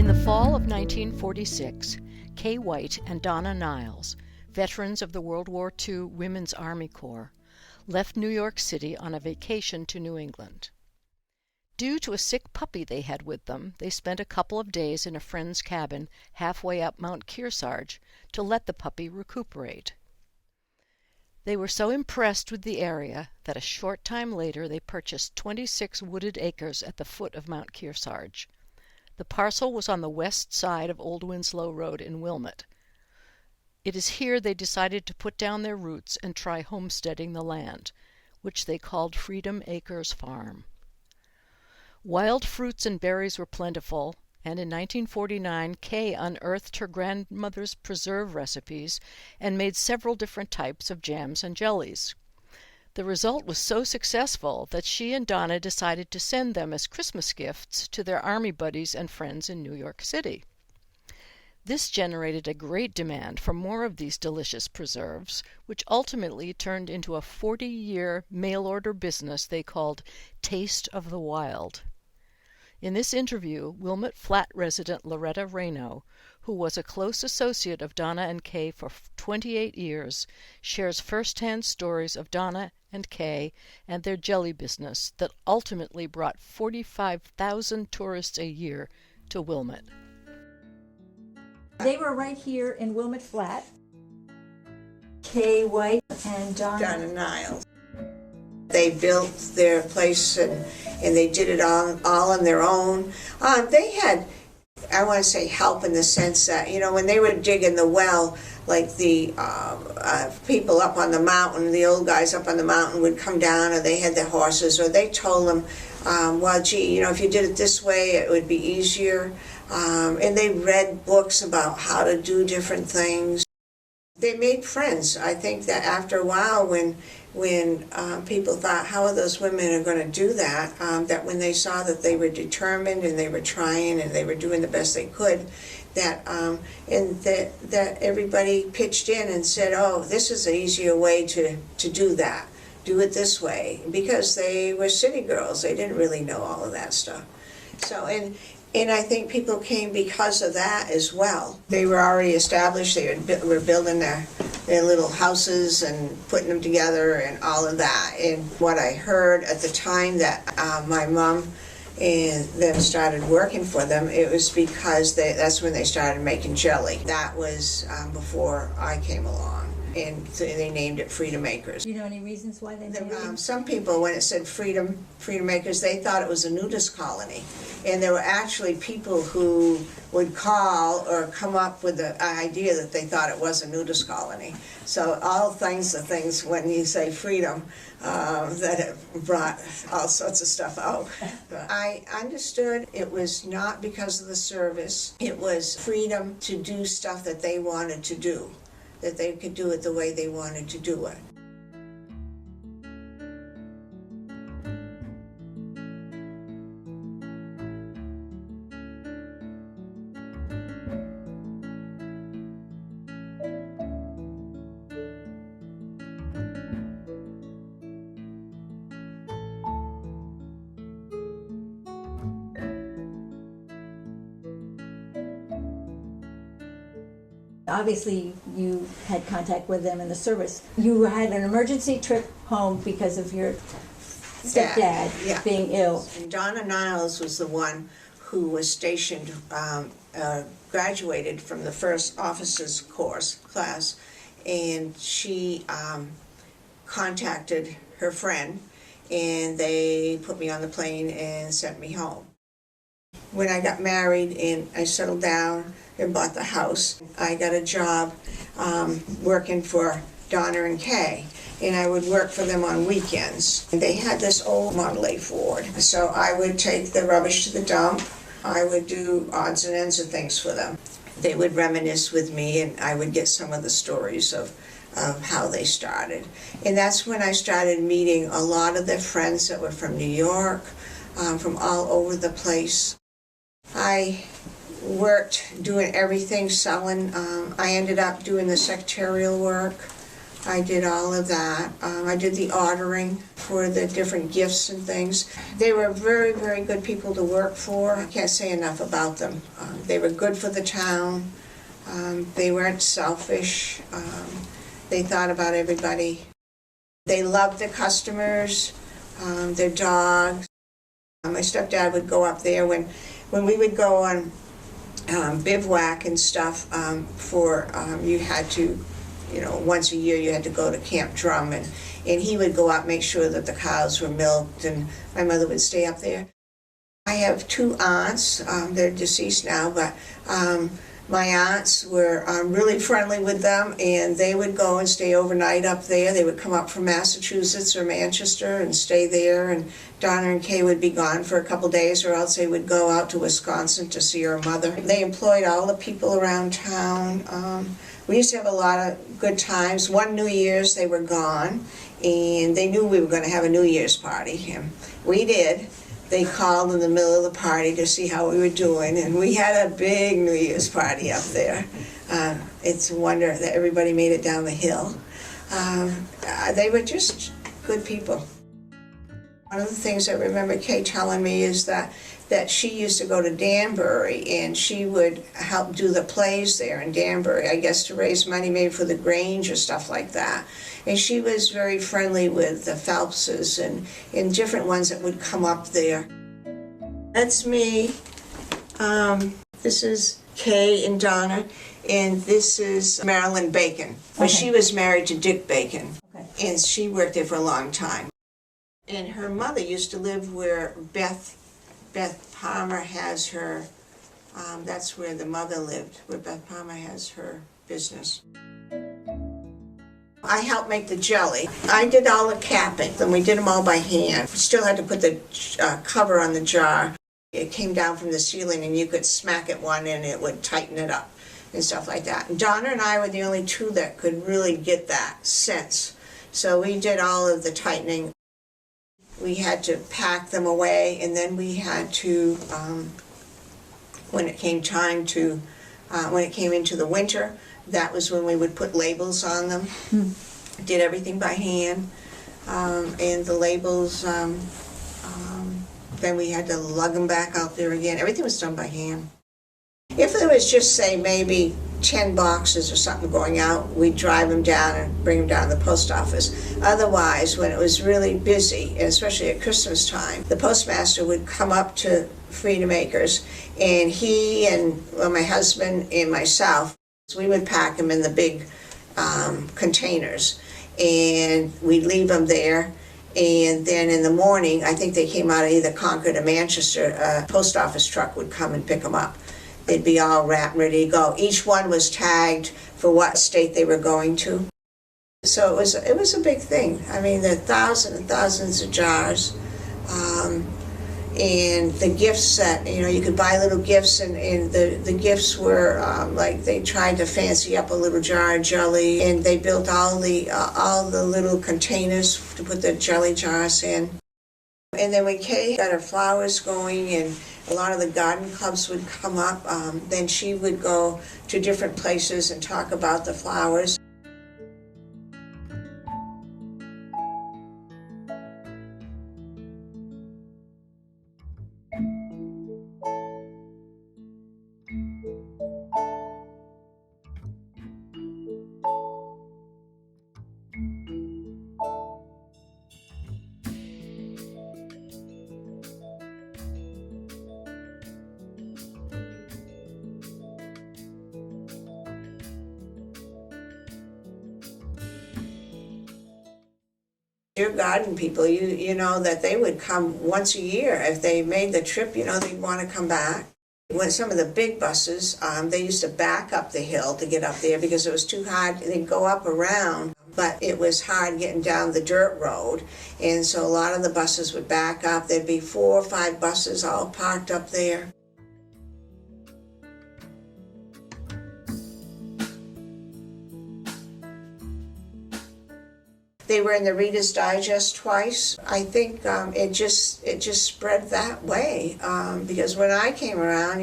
In the fall of 1946, Kay White and Donna Niles, veterans of the World War II Women's Army Corps, left New York City on a vacation to New England. Due to a sick puppy they had with them, they spent a couple of days in a friend's cabin halfway up Mount Kearsarge to let the puppy recuperate. They were so impressed with the area that a short time later they purchased 26 wooded acres at the foot of Mount Kearsarge. The parcel was on the west side of Old Winslow Road in Wilmot. It is here they decided to put down their roots and try homesteading the land, which they called Freedom Acres Farm. Wild fruits and berries were plentiful, and in 1949 Kay unearthed her grandmother's preserve recipes and made several different types of jams and jellies. The result was so successful that she and Donna decided to send them as Christmas gifts to their Army buddies and friends in New York City. This generated a great demand for more of these delicious preserves, which ultimately turned into a 40-year mail-order business they called Taste of the Wild. In this interview, Wilmot Flat resident Loretta Rayno, who was a close associate of Donna and Kay for 28 years, shares first-hand stories of Donna and Kay and their jelly business that ultimately brought 45,000 tourists a year to Wilmot. They were right here in Wilmot Flat. Kay White and Donna Niles. They built their place and they did it all on their own. They had, I want to say, help in the sense that, when they were digging the well, like the people up on the mountain, the old guys up on the mountain would come down, or they had their horses, or they told them, if you did it this way, it would be easier. And they read books about how to do different things. They made friends. I think that after a while, when people thought, how are those women are going to do that, that when they saw that they were determined and they were trying and they were doing the best they could, that everybody pitched in and said, oh, this is an easier way to do that. Do it this way. Because they were city girls. They didn't really know all of that stuff. So, and I think people came because of that as well. They were already established. They were building their little houses and putting them together and all of that. And what I heard at the time that my mom and them started working for them, it was because that's when they started making jelly. That was before I came along. And so they named it Freedom Acres. Do you know any reasons why they named it? Some people, when it said Freedom Acres, they thought it was a nudist colony. And there were actually people who would call or come up with the idea that they thought it was a nudist colony. So all things when you say freedom, that it brought all sorts of stuff out. I understood it was not because of the service. It was freedom to do stuff that they wanted to do, that they could do it the way they wanted to do it. Obviously, you had contact with them in the service. You had an emergency trip home because of your stepdad being ill. And Donna Niles was the one who was stationed, graduated from the first officers class, and she contacted her friend, and they put me on the plane and sent me home. When I got married and I settled down and bought the house, I got a job working for Donna and Kay, and I would work for them on weekends. They had this old Model A Ford, so I would take the rubbish to the dump. I would do odds and ends of things for them. They would reminisce with me, and I would get some of the stories of how they started. And that's when I started meeting a lot of their friends that were from New York, from all over the place. I worked doing everything, selling. I ended up doing the secretarial work. I did all of that. I did the ordering for the different gifts and things. They were very, very good people to work for. I can't say enough about them. They were good for the town. They weren't selfish. They thought about everybody. They loved the customers, their dogs. My stepdad would go up there when we would go on bivouac and stuff you had to, once a year you had to go to Camp Drum, and he would go out, make sure that the cows were milked, and my mother would stay up there. I have two aunts. They're deceased now, but my aunts were really friendly with them, and they would go and stay overnight up there. They would come up from Massachusetts or Manchester and stay there, and Donna and Kay would be gone for a couple days, or else they would go out to Wisconsin to see her mother. They employed all the people around town. We used to have a lot of good times. One New Year's, they were gone, and they knew we were going to have a New Year's party, and we did. They called in the middle of the party to see how we were doing, and we had a big New Year's party up there. It's a wonder that everybody made it down the hill. They were just good people. One of the things I remember Kay telling me is that she used to go to Danbury, and she would help do the plays there in Danbury, I guess to raise money maybe for the Grange or stuff like that. And she was very friendly with the Phelpses and different ones that would come up there. That's me. This is Kay and Donna, and this is Marilyn Bacon. But she was married to Dick Bacon, and she worked there for a long time. And her mother used to live where Beth Palmer has her, that's where the mother lived, where Beth Palmer has her business. I helped make the jelly. I did all the capping, and we did them all by hand. We still had to put the cover on the jar. It came down from the ceiling, and you could smack it one and it would tighten it up and stuff like that. And Donna and I were the only two that could really get that sense. So we did all of the tightening. We had to pack them away, and then we had to, when it came into the winter, that was when we would put labels on them. Did everything by hand, and the labels, then we had to lug them back out there again. Everything was done by hand. If there was just, say, maybe 10 boxes or something going out, we'd drive them down and bring them down to the post office. Otherwise, when it was really busy, and especially at Christmas time, the postmaster would come up to Freedom Acres, and he and my husband and myself, we would pack them in the big containers, and we'd leave them there. And then in the morning, I think they came out of either Concord or Manchester, a post office truck would come and pick them up. They'd be all wrapped, ready to go. Each one was tagged for what state they were going to. So it was a big thing. I mean, there are thousands and thousands of jars. And the gifts that, you could buy little gifts, and the gifts were like they tried to fancy up a little jar of jelly, and they built all the little containers to put the jelly jars in. And then when Kay got her flowers going and a lot of the garden clubs would come up, then she would go to different places and talk about the flowers. Your garden people, you know that they would come once a year. If they made the trip, they'd want to come back. When some of the big buses, they used to back up the hill to get up there because it was too hard. They'd go up around, but it was hard getting down the dirt road. And so a lot of the buses would back up. There'd be 4 or 5 buses all parked up there. They were in the Reader's Digest twice. I think it just spread that way because when I came around,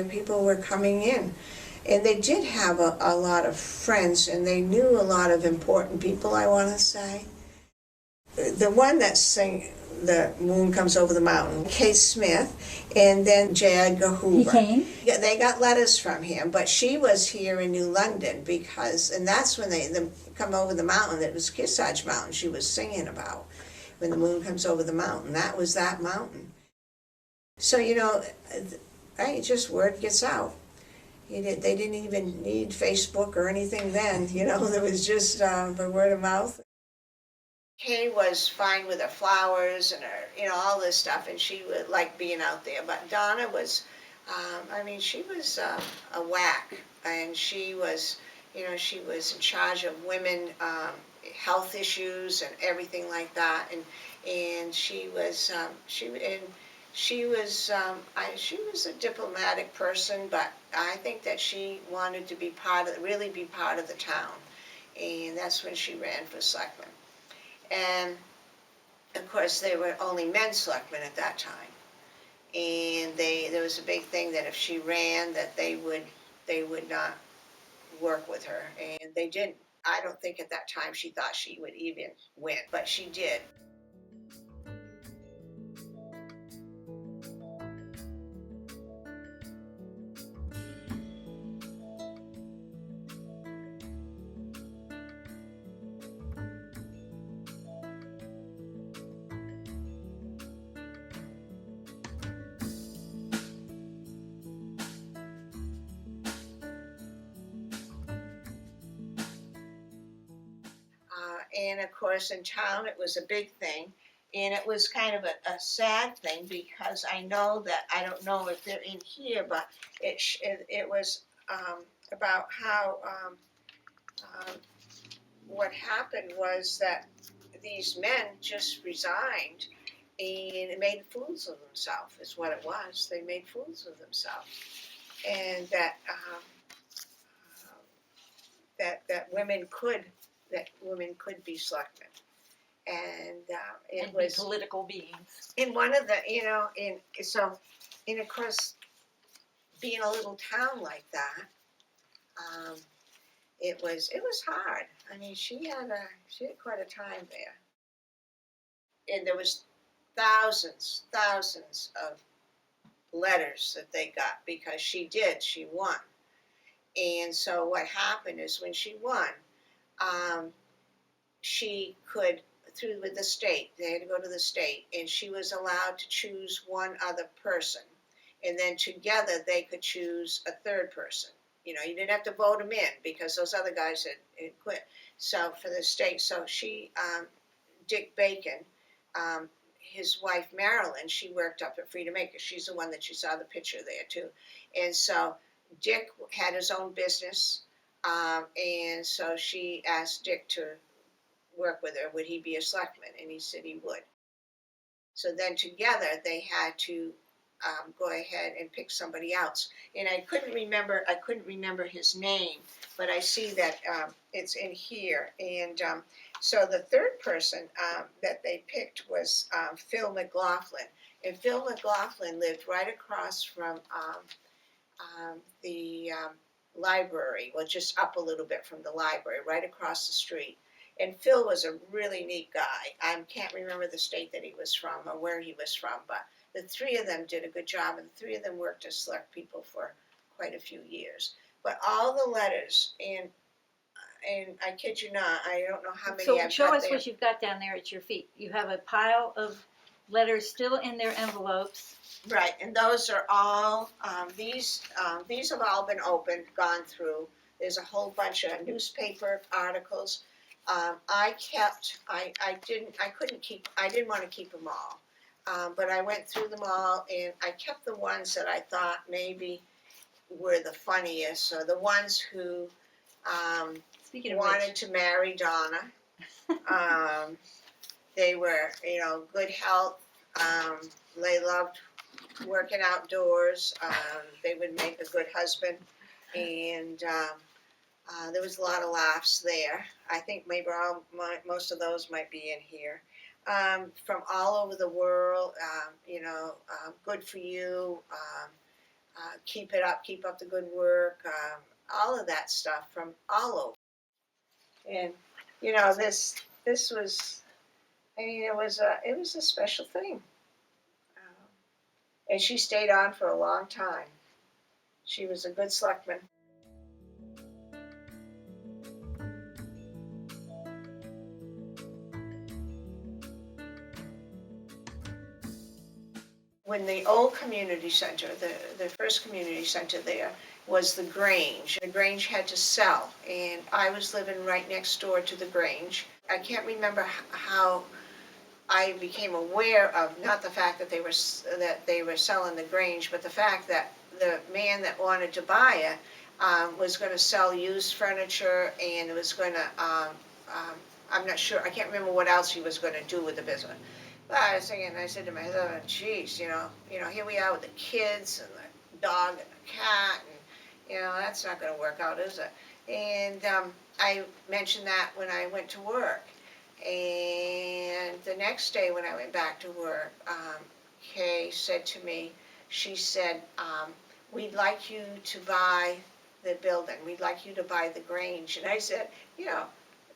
people were coming in, And they did have a lot of friends, and they knew a lot of important people, I want to say. The one that sang The Moon Comes Over the Mountain, Kate Smith, and then J. Edgar Hoover. He came? Yeah, they got letters from him, but she was here in New London because, and that's when they come over the mountain. It was Kearsarge Mountain she was singing about. When the moon comes over the mountain, that was that mountain. So, you know, right, just word gets out. They didn't even need Facebook or anything then, you know, there was just the word of mouth. Kay was fine with her flowers and her, you know, all this stuff, and she would like being out there. But Donna was, she was a whack, and she was, you know, she was in charge of women health issues and everything like that, and she was she was a diplomatic person, but I think that she wanted to be really be part of the town, and that's when she ran for selectman. And of course, there were only men selectmen at that time, and there was a big thing that if she ran, that they would not work with her, and they didn't. I don't think at that time she thought she would even win, but she did. And of course, in town, it was a big thing. And it was kind of a sad thing because I know that, I don't know if they're in here, but it was about how what happened was that these men just resigned and made fools of themselves, is what it was. They made fools of themselves. And that that women could be selectmen, and it and was be political beings. in one of the, you know, and of course, being a little town like that, it was hard. I mean, she had quite a time there, and there was thousands of letters that they got because she won. And so what happened is when she won, she could, through with the state, they had to go to the state, and she was allowed to choose one other person. And then together they could choose a third person. You know, you didn't have to vote them in because those other guys had quit. So for the state, so she, Dick Bacon, his wife Marilyn, she worked up at Freedom Acres. She's the one that you saw the picture there too. And so Dick had his own business, and so she asked Dick to work with her. Would he be a selectman? And he said he would. So then together they had to go ahead and pick somebody else. And I couldn't remember his name, but I see that it's in here. And so the third person that they picked was Phil McLaughlin. And Phil McLaughlin lived right across from the library, well, just up a little bit from the library, right across the street. And Phil was a really neat guy. I can't remember the state that he was from or where he was from, but the three of them did a good job, and the three of them worked to select people for quite a few years. But all the letters, and I kid you not, I don't know how many So I've show got us there. what you've got down there at your feet. You have a pile of letters still in their envelopes. Right, and those are all, these have all been opened, gone through. There's a whole bunch of newspaper articles. I didn't want to keep them all. But I went through them all, and I kept the ones that I thought maybe were the funniest, or the ones who wanted to marry Donna. They were, you know, good health. They loved working outdoors. They would make a good husband, and there was a lot of laughs there. I think maybe most of those might be in here. From all over the world, good for you, keep it up, keep up the good work, all of that stuff from all over. And, you know, this was, I mean, it was a special thing. And she stayed on for a long time. She was a good selectman. When the old community center, the first community center there, was the Grange. The Grange had to sell, and I was living right next door to the Grange. I can't remember how I became aware of, not the fact that they were selling the Grange, but the fact that the man that wanted to buy it was going to sell used furniture, and it was going to, I'm not sure, I can't remember what else he was going to do with the business. But I was thinking, I said to myself, geez, you know, here we are with the kids and the dog and the cat, and, you know, that's not going to work out, is it? And I mentioned that when I went to work. And the next day when I went back to work, Kay said to me, she said, we'd like you to buy the building. We'd like you to buy the Grange. And I said, you know,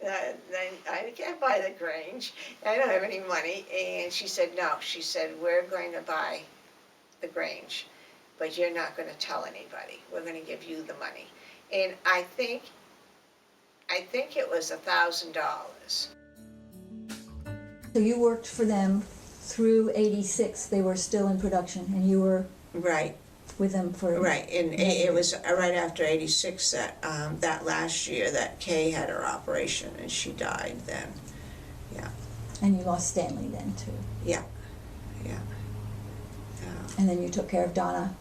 I can't buy the Grange. I don't have any money. And she said, no. She said, we're going to buy the Grange, but you're not going to tell anybody. We're going to give you the money. And I think it was $1,000. So you worked for them through '86. They were still in production, and you were Right. with them for Right, and it was right after '86 that that last year that Kay had her operation and she died then. Yeah, And you lost Stanley then too. yeah. And then you took care of Donna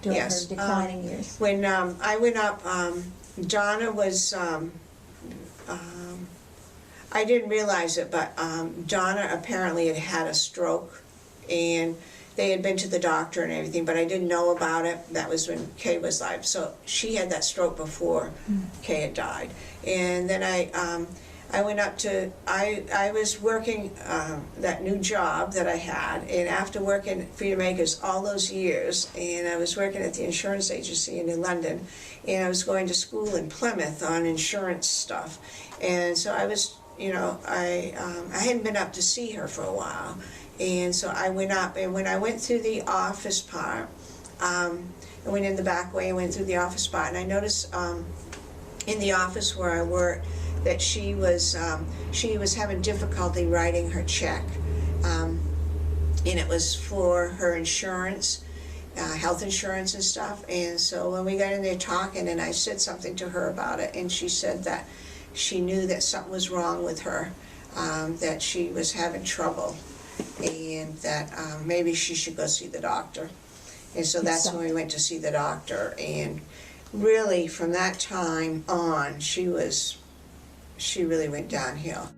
during Yes, her declining years. When I went up, Donna was. I didn't realize it, but Donna apparently had had a stroke, and they had been to the doctor and everything, but I didn't know about it. That was when Kay was alive. So she had that stroke before Kay had died. And then I went up to, I was working that new job that I had, and after working Freedom Acres all those years, and I was working at the insurance agency in London, and I was going to school in Plymouth on insurance stuff. And so I was, you know, I hadn't been up to see her for a while. And so I went up, and when I went through the office part, I went in the back way and went through the office part, and I noticed in the office where I worked that she was having difficulty writing her check, and it was for her insurance, health insurance and stuff. And so when we got in there talking, and I said something to her about it, and she said that she knew that something was wrong with her, that she was having trouble, and that maybe she should go see the doctor. And so that's when we went to see the doctor. And really from that time on, she really went downhill.